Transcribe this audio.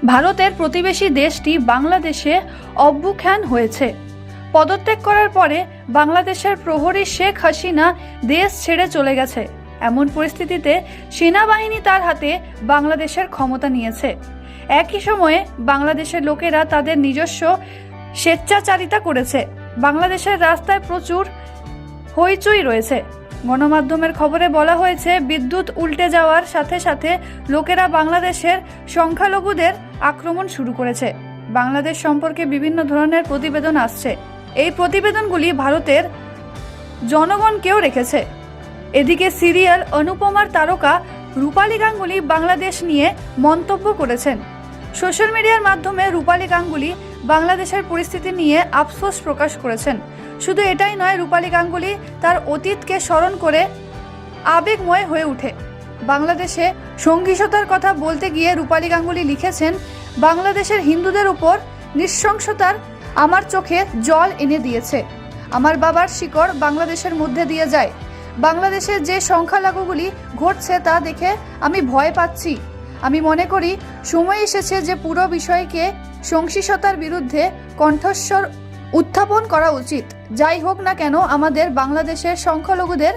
ভারতের প্রতিবেশী দেশটি বাংলাদেশে অভ্যুত্থান হয়েছে। পদত্যাগ করার পরে বাংলাদেশের প্রহরী শেখ হাসিনা দেশ ছেড়ে চলে গেছে। এমন পরিস্থিতিতে সেনাবাহিনী তার হাতে বাংলাদেশের ক্ষমতা নিয়েছে। একই সময়ে বাংলাদেশের লোকেরা তাদের নিজস্ব স্বেচ্ছাচারিতা করেছে। বাংলাদেশের রাস্তায় প্রচুর হইচই রয়েছে। গণমাধ্যমের খবরে বলা হয়েছে, বিদ্যুৎ উল্টে যাওয়ার সাথে সাথে লোকেরা বাংলাদেশের সংখ্যালঘুদের আক্রমণ শুরু করেছে। বাংলাদেশ সম্পর্কে বিভিন্ন ধরনের প্রতিবেদন আসছে। এই প্রতিবেদনগুলি ভারতের জনগণকেও রেখেছে। এদিকে সিরিয়াল অনুপমার তারকা রূপালী গাঙ্গুলি বাংলাদেশ নিয়ে মন্তব্য করেছেন। সোশ্যাল মিডিয়ার মাধ্যমে রূপালী গাঙ্গুলি বাংলাদেশের পরিস্থিতি নিয়ে আফসোস প্রকাশ করেছেন। শুধু এটাই নয়, রূপালী গাঙ্গুলি তার অতীতকে স্মরণ করে আবেগময় হয়ে ওঠে। বাংলাদেশে সহিংসতার কথা বলতে গিয়ে রূপালী গাঙ্গুলি লিখেছেন, বাংলাদেশের হিন্দুদের উপর নৃশংসতার আমার চোখে জল এনে দিয়েছে। আমার বাবার শিকড় বাংলাদেশের মধ্যে দিয়ে যায়। বাংলাদেশে যে সংখ্যালঘুগুলি ঘটছে তা দেখে আমি ভয় পাচ্ছি। আমি মনে করি সময় এসেছে যে পুরো বিষয়কে সহিংসতার বিরুদ্ধে কণ্ঠস্বর উত্থাপন করা উচিত। যাই হোক না কেন, আমাদের বাংলাদেশের সংখ্যালঘুদের